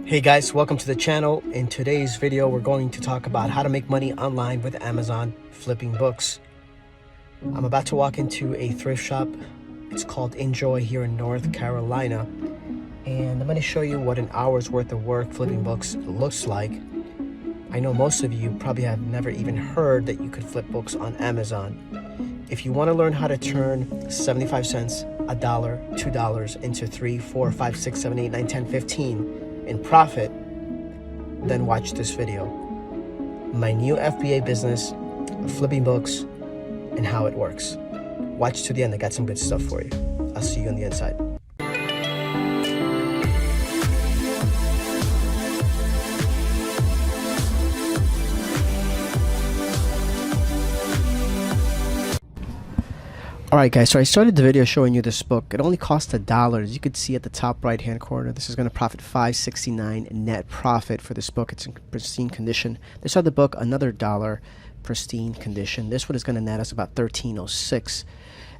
Hey guys, welcome to the channel. In today's video, we're going to talk about how to make money online with Amazon flipping books. I'm about to walk into a thrift shop. It's called Enjoy here in North Carolina. And I'm going to show you what an hour's worth of work flipping books looks like. I know most of you probably have never even heard that you could flip books on Amazon. If you want to learn how to turn 75 cents, $1, $2 into 3, 4, 5, 6, 7, 8, 9, 10, 15 in profit, then watch this video. My new FBA business, flipping books, and how it works. Watch to the end, I got some good stuff for you. I'll see you on the inside. Alright guys, so I started the video showing you this book. It only cost $1. As you can see at the top right hand corner, this is going to profit $5.69 net profit for this book. It's in pristine condition. This other book, another $1, pristine condition. This one is going to net us about $13.06.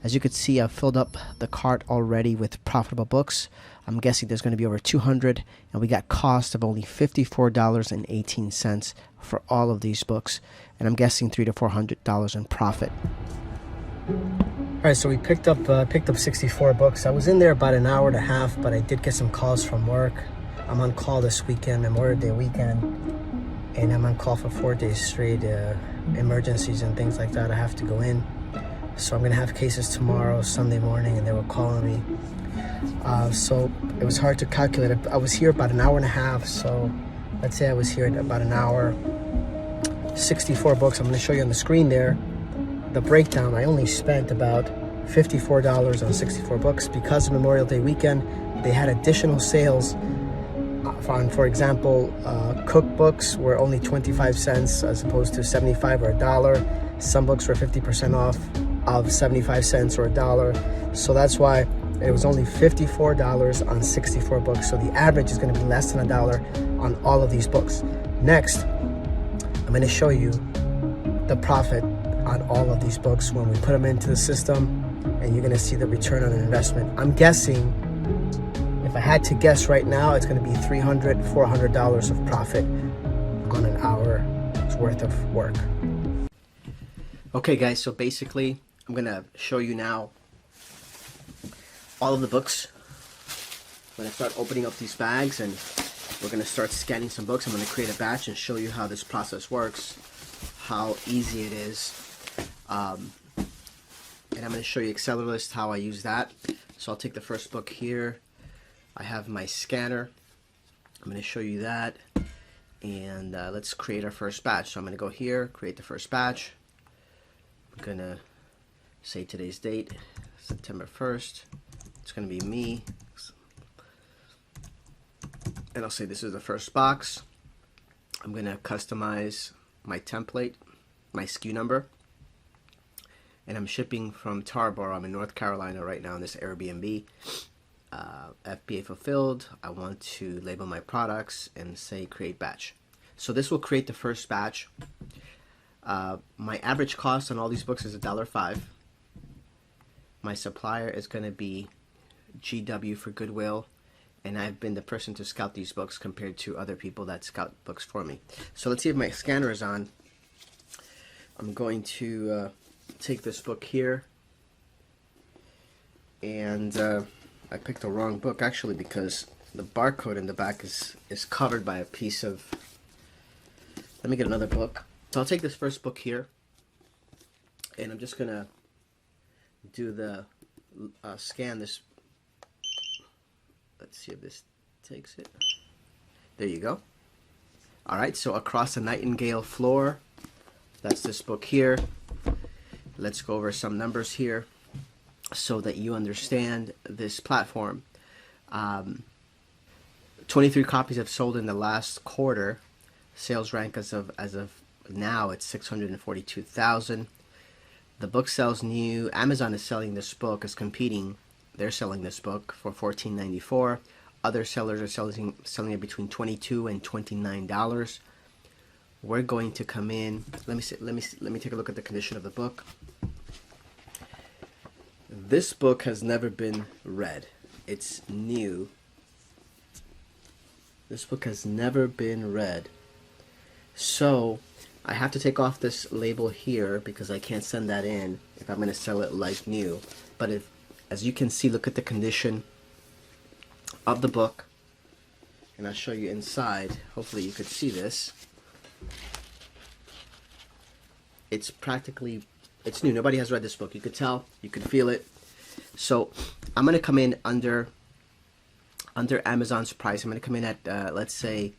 As you can see, I've filled up the cart already with profitable books. I'm guessing there's going to be over 200, and we got cost of only $54.18 for all of these books, and I'm guessing $300 to $400 in profit. Alright, so we picked up 64 books. I was in there about an hour and a half, but I did get some calls from work. I'm on call this weekend, Memorial Day weekend, and I'm on call for 4 days straight. Emergencies and things like that, I have to go in. So I'm gonna have cases tomorrow, Sunday morning, and they were calling me. So it was hard to calculate. I was here about an hour and a half, so let's say I was here about an hour. 64 books. I'm gonna show you on the screen there the breakdown. I only spent about $54 on 64 books because of Memorial Day weekend. They had additional sales on, for example, cookbooks were only 25 cents as opposed to 75 or $1. Some books were 50% off of 75 cents or $1. So that's why it was only $54 on 64 books. So the average is going to be less than $1 on all of these books. Next, I'm going to show you the profit on all of these books when we put them into the system, and you're going to see the return on investment. I'm guessing, if I had to guess right now, it's going to be $300, $400 of profit on an hour's worth of work. Okay guys, so basically I'm going to show you now all of the books. I'm going to start opening up these bags, and we're going to start scanning some books. I'm going to create a batch and show you how this process works, how easy it is. And I'm going to show you Acceleralist, how I use that. So I'll take the first book here. I have my scanner. I'm going to show you that. And let's create our first batch. So I'm going to go here, create the first batch. I'm going to say today's date, September 1st. It's going to be me. And I'll say this is the first box. I'm going to customize my template, my SKU number. And I'm shipping from Tarboro. I'm in North Carolina right now in this Airbnb. FBA fulfilled. I want to label my products and say create batch. So this will create the first batch. My average cost on all these books is $1.05. My supplier is going to be GW for Goodwill. And I've been the person to scout these books compared to other people that scout books for me. So let's see if my scanner is on. I'm going to take this book here, and I picked the wrong book actually because the barcode in the back is covered by a piece of, let me get another book. So I'll take this first book here, and I'm just gonna do the scan this. Let's see if this takes it. There you go. Alright, so Across the Nightingale Floor, that's this book here. Let's go over some numbers here so that you understand this platform. 23 copies have sold in the last quarter. Sales rank as of now, it's 642,000. The book sells new. Amazon is selling this book, is competing. They're selling this book for $14.94. Other sellers are selling it between $22 and $29. We're going to come in. Let me take a look at the condition of the book. This book has never been read. It's new. This book has never been read. So I have to take off this label here because I can't send that in if I'm going to sell it like new. But if, as you can see, look at the condition of the book. And I'll show you inside. Hopefully you could see this. It's practically, it's new. Nobody has read this book. You could tell, you could feel it. So I'm going to come in under Amazon's price. I'm going to come in at, let's say,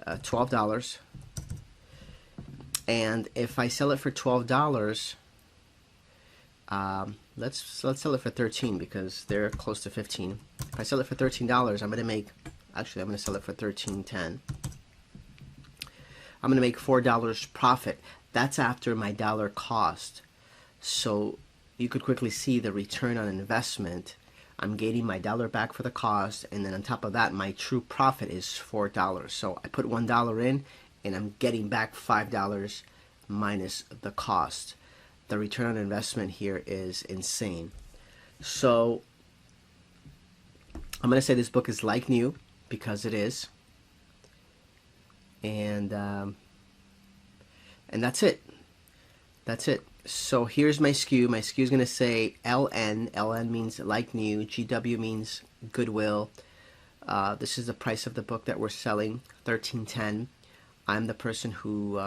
$12. And if I sell it for $12, let's sell it for $13 because they're close to $15. If I sell it for $13, I'm going to make, actually I'm going to sell it for $13.10. I'm going to make $4 profit. That's after my dollar cost. So you could quickly see the return on investment. I'm getting my dollar back for the cost, and then on top of that, my true profit is $4. So I put $1 in, and I'm getting back $5 minus the cost. The return on investment here is insane. So I'm going to say this book is like new because it is. And that's it. That's it. So here's my SKU. My SKU is going to say LN. LN means like new. GW means goodwill. This is the price of the book that we're selling, $13.10. I'm the person who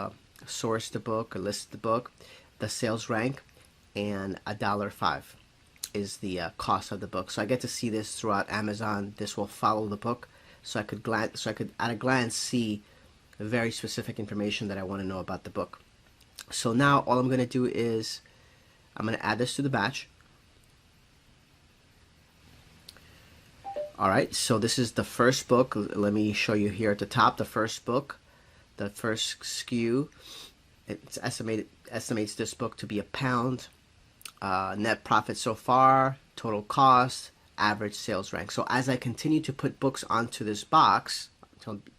sourced the book or listed the book. The sales rank, and $1.05 is the cost of the book. So I get to see this throughout Amazon. This will follow the book, so I could at a glance see very specific information that I want to know about the book. So now all I'm going to do is I'm going to add this to the batch. All right, so this is the first book. Let me show you here at the top, the first book, the first SKU. It's estimates this book to be £1. Net profit so far, total cost, average sales rank. So as I continue to put books onto this box,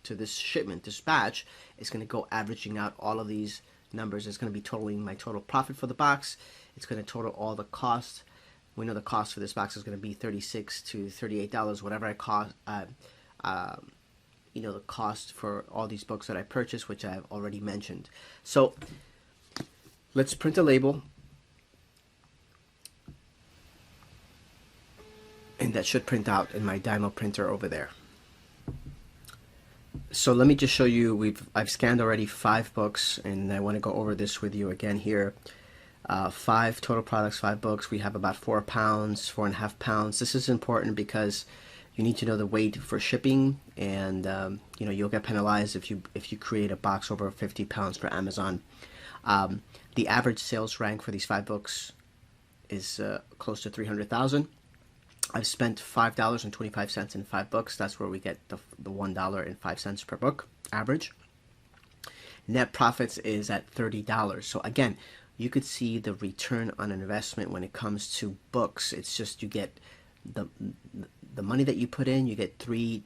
to this shipment, this batch, it's going to go averaging out all of these numbers. It's going to be totaling my total profit for the box. It's going to total all the cost. We know the cost for this box is going to be $36 to $38, whatever I cost. You know, the cost for all these books that I purchased, which I've already mentioned. So let's print a label, and that should print out in my Dymo printer over there. So let me just show you, I've scanned already 5 books, and I want to go over this with you again here. 5 total products, 5 books. We have about 4 pounds, 4.5 pounds. This is important because you need to know the weight for shipping, and you know, you'll get penalized if you create a box over 50 pounds for Amazon. The average sales rank for these 5 books is close to 300,000. I've spent $5.25 in 5 books. That's where we get the $1.05 per book average. Net profits is at $30. So again, you could see the return on investment when it comes to books. It's just you get the money that you put in, you get 3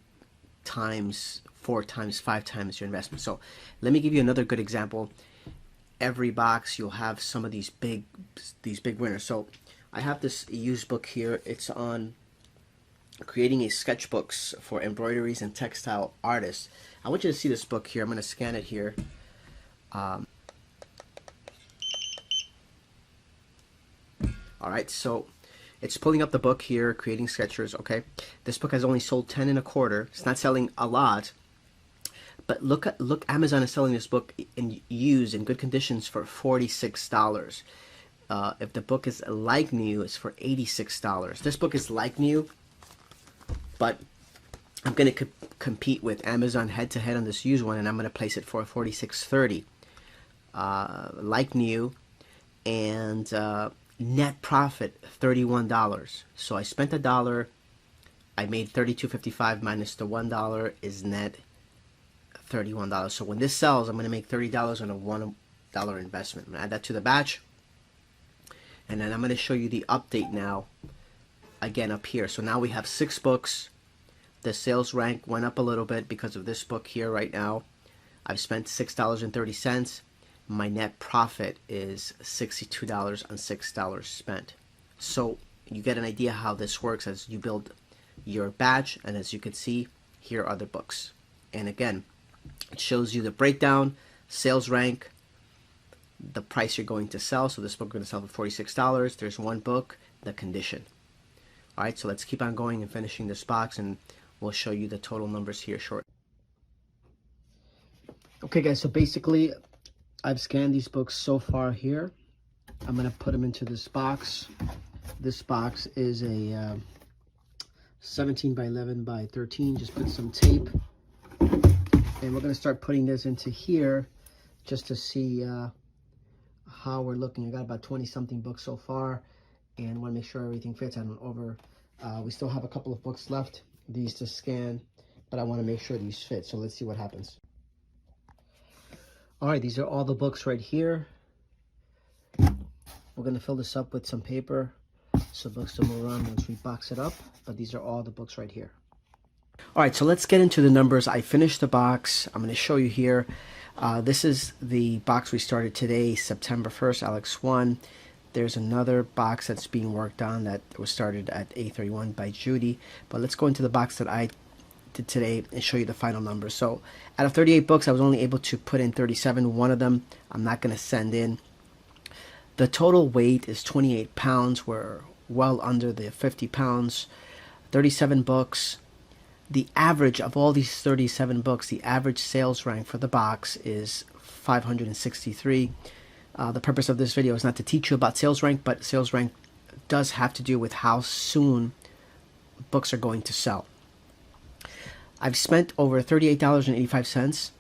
times, 4 times, 5 times your investment. So let me give you another good example. Every box you'll have some of these big winners. So I have this used book here. It's on creating a sketchbooks for embroideries and textile artists. I want you to see this book here. I'm going to scan it here. All right, so it's pulling up the book here, creating sketchers. Okay, this book has only sold 10 and a quarter. It's not selling a lot, but look, Amazon is selling this book in used in good conditions for $46. If the book is like new, it's for $86. This book is like new, but I'm going to compete with Amazon head-to-head on this used one, and I'm going to place it for $46.30. Like new, and net profit $31. So I spent $1. I made $32.55 minus the $1 is net $31. So when this sells, I'm going to make $30 on a $1 investment. I'm going to add that to the batch. And then I'm going to show you the update now, again up here. So now we have 6 books. The sales rank went up a little bit because of this book here right now. I've spent $6.30. My net profit is $62 on $6 spent. So you get an idea how this works as you build your batch, and as you can see, here are the books. And again, it shows you the breakdown, sales rank, the price you're going to sell. So this book we're going to sell for $46. There's one book, the condition. All right, so let's keep on going and finishing this box, and we'll show you the total numbers here shortly. Okay guys, so basically I've scanned these books so far here. I'm going to put them into this box. This box is a 17 by 11 by 13. Just put some tape. And we're going to start putting this into here just to see how we're looking. I got about 20 something books so far, and want to make sure everything fits. I don't over. We still have a couple of books left, these to scan, but I want to make sure these fit. So let's see what happens. All right, these are all the books right here. We're going to fill this up with some paper so books don't move around once we box it up, but these are all the books right here. All right, so let's get into the numbers. I finished the box. I'm going to show you here. This is the box we started today, September 1st, Alex 1. There's another box that's being worked on that was started at 8:31 by Judy. But let's go into the box that I did today and show you the final numbers. So out of 38 books, I was only able to put in 37. One of them I'm not going to send in. The total weight is 28 pounds. We're well under the 50 pounds. 37 books. The average of all these 37 books, the average sales rank for the box is 563. The purpose of this video is not to teach you about sales rank, but sales rank does have to do with how soon books are going to sell. I've spent over $38.85,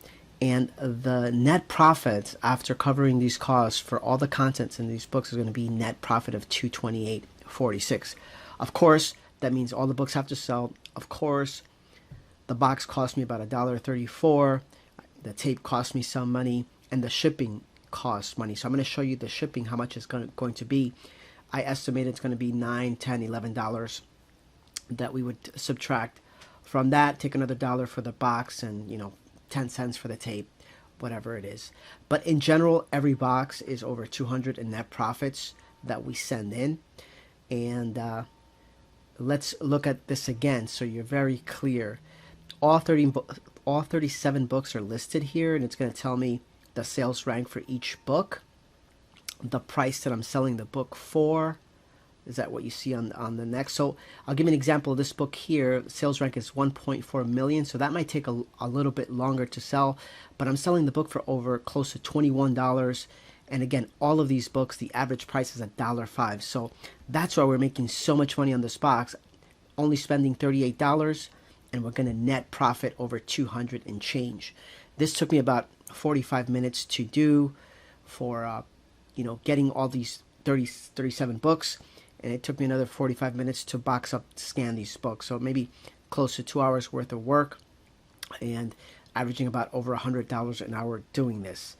and the net profit after covering these costs for all the contents in these books is going to be net profit of $228.46. Of course, that means all the books have to sell. Of course, the box cost me about $1.34. The tape cost me some money, and the shipping costs money. So I'm going to show you the shipping, how much it's going to be. I estimate it's going to be $9, $10, $11 that we would subtract from that. Take another $1 for the box, and 10 cents for the tape, whatever it is. But in general, every box is over 200 in net profits that we send in. And let's look at this again so you're very clear. All 37 books are listed here, and it's going to tell me the sales rank for each book, the price that I'm selling the book for. Is that what you see on the next? So I'll give you an example of this book here. Sales rank is 1.4 million, so that might take a little bit longer to sell, but I'm selling the book for over close to $21. And again, all of these books, the average price is $1.05. So that's why we're making so much money on this box, only spending $38, and we're going to net profit over 200 and change. This took me about 45 minutes to do for getting all these 37 books, and it took me another 45 minutes to box up, scan these books. So maybe close to 2 hours worth of work, and averaging about over $100 an hour doing this.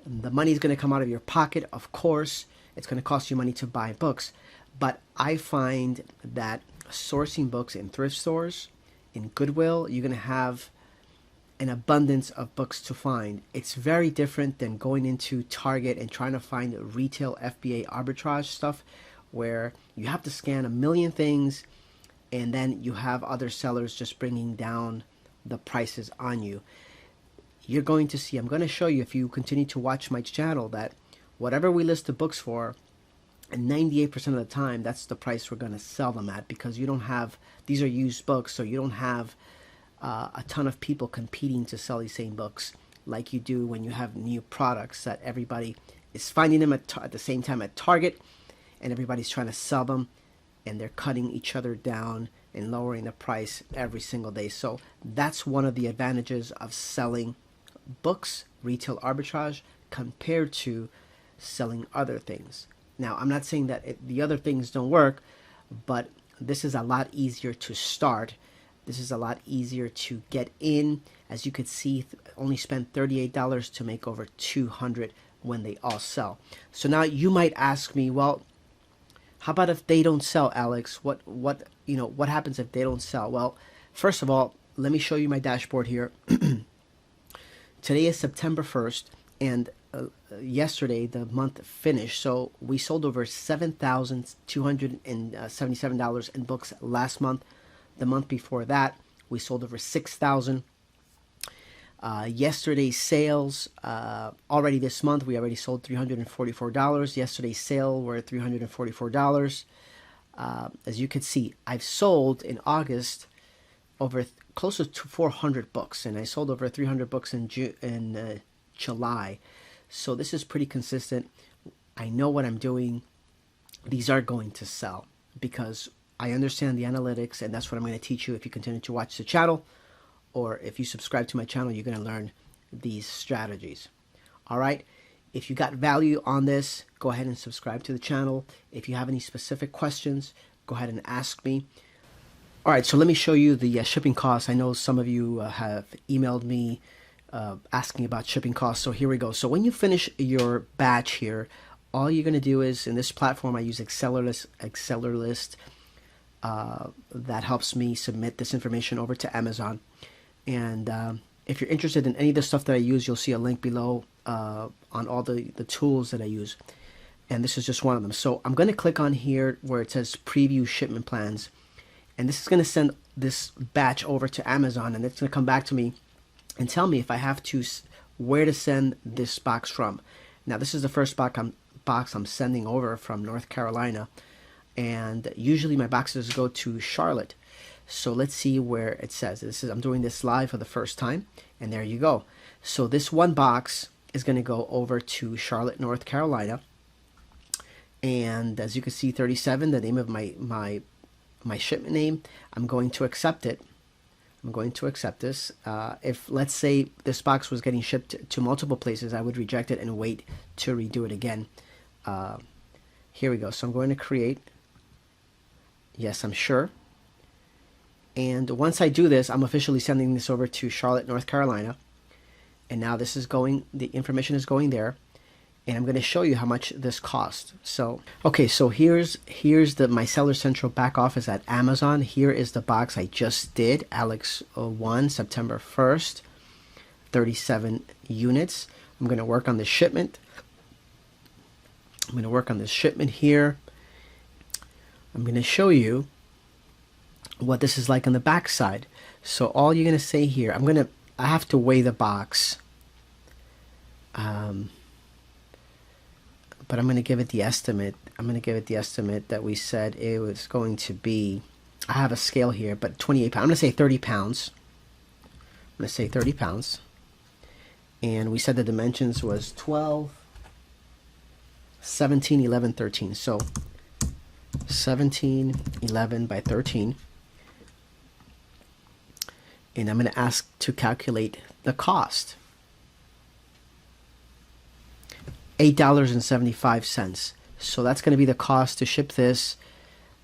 And the money is going to come out of your pocket, of course. It's going to cost you money to buy books, but I find that sourcing books in thrift stores, in Goodwill, you're going to have an abundance of books to find. It's very different than going into Target and trying to find retail FBA arbitrage stuff, where you have to scan a million things, and then you have other sellers just bringing down the prices on you. You're going to see, I'm going to show you, if you continue to watch my channel, that whatever we list the books for, and 98% of the time, that's the price we're going to sell them at, because you don't have, these are used books, so you don't have a ton of people competing to sell these same books like you do when you have new products that everybody is finding them at the same time at Target, and everybody's trying to sell them, and they're cutting each other down and lowering the price every single day. So that's one of the advantages of selling books, retail arbitrage, compared to selling other things. Now, I'm not saying that the other things don't work, but this is a lot easier to start. This is a lot easier to get in. As you could see, only spent $38 to make over 200 when they all sell. So now you might ask me, well, how about if they don't sell, Alex? What happens if they don't sell? Well, first of all, let me show you my dashboard here. Today is September 1st, and yesterday the month finished. So we sold over $7,277 in books last month. The month before that, we sold over $6,000. Yesterday's sales, already this month, we already sold $344. Yesterday's sale were $344. As you can see, I've sold in August over closer to 400 books, and I sold over 300 books in July. So this is pretty consistent. I know what I'm doing. These are going to sell because I understand the analytics, and that's what I'm going to teach you if you continue to watch the channel, or if you subscribe to my channel, you're going to learn these strategies. All right. If you got value on this, go ahead and subscribe to the channel. If you have any specific questions, go ahead and ask me. All right, so let me show you the shipping costs. I know some of you have emailed me asking about shipping costs. So here we go. So when you finish your batch here, all you're going to do is, in this platform, I use Accelerlist. That helps me submit this information over to Amazon. And if you're interested in any of the stuff that I use, you'll see a link below on all the tools that I use. And this is just one of them. So I'm going to click on here where it says Preview Shipment Plans. And this is going to send this batch over to Amazon, and it's going to come back to me and tell me if I have to, where to send this box from. Now, this is the first box I'm sending over from North Carolina, and usually my boxes go to Charlotte. So let's see where it says. I'm doing this live for the first time, and there you go. So this one box is going to go over to Charlotte, North Carolina, and as you can see, 37, the name of my shipment name. I'm going to accept it. I'm going to accept this. If, let's say, this box was getting shipped to multiple places, I would reject it and wait to redo it again. Here we go. So I'm going to create. Yes, I'm sure. And once I do this, I'm officially sending this over to Charlotte, North Carolina. And now this is going, the information is going there. And I'm going to show you how much this cost. So, okay, so here's my Seller Central back office at Amazon. Here is the box I just did, Alex 1, September 1st, 37 units. I'm going to work on the shipment. I'm going to work on this shipment here. I'm going to show you what this is like on the back side. So all you're going to say here, I have to weigh the box. But I'm going to give it the estimate. I'm going to give it the estimate that we said it was going to be. I have a scale here, but 28 pounds. I'm going to say 30 pounds. I'm going to say 30 pounds. And we said the dimensions was 12, 17, 11, 13. So 17, 11 by 13. And I'm going to ask to calculate the cost. $8.75. So that's going to be the cost to ship this.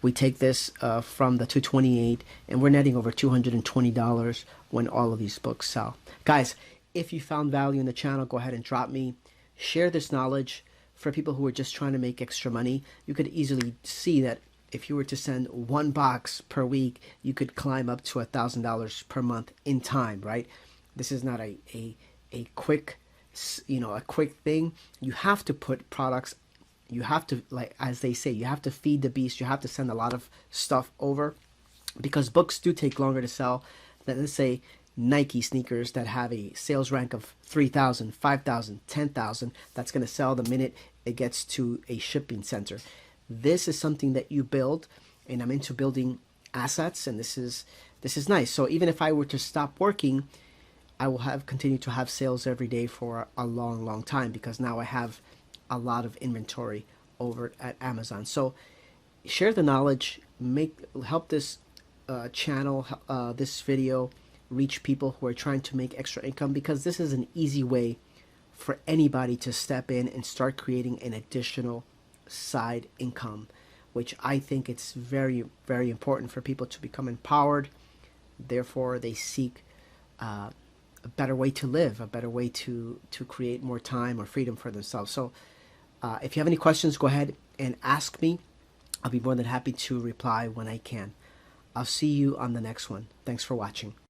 We take this from the $228, and we're netting over $220 when all of these books sell. Guys, if you found value in the channel, go ahead and drop me. Share this knowledge for people who are just trying to make extra money. You could easily see that if you were to send one box per week, you could climb up to $1,000 per month in time, right? This is not a quick, a quick thing. You have to put products, you have to, like as they say, you have to feed the beast. You have to send a lot of stuff over, because books do take longer to sell than, let's say, Nike sneakers that have a sales rank of 3,000, 5,000, 10,000. That's going to sell the minute it gets to a shipping center. This is something that you build, and I'm into building assets, and this is nice. So even if I were to stop working, I will continue to have sales every day for a long time, because now I have a lot of inventory over at Amazon. So share the knowledge, help this channel, this video reach people who are trying to make extra income, because this is an easy way for anybody to step in and start creating an additional side income, which I think it's very important for people to become empowered. Therefore, they seek a better way to live, a better way to create more time or freedom for themselves. So if you have any questions, go ahead and ask me. I'll be more than happy to reply when I can. I'll see you on the next one. Thanks for watching.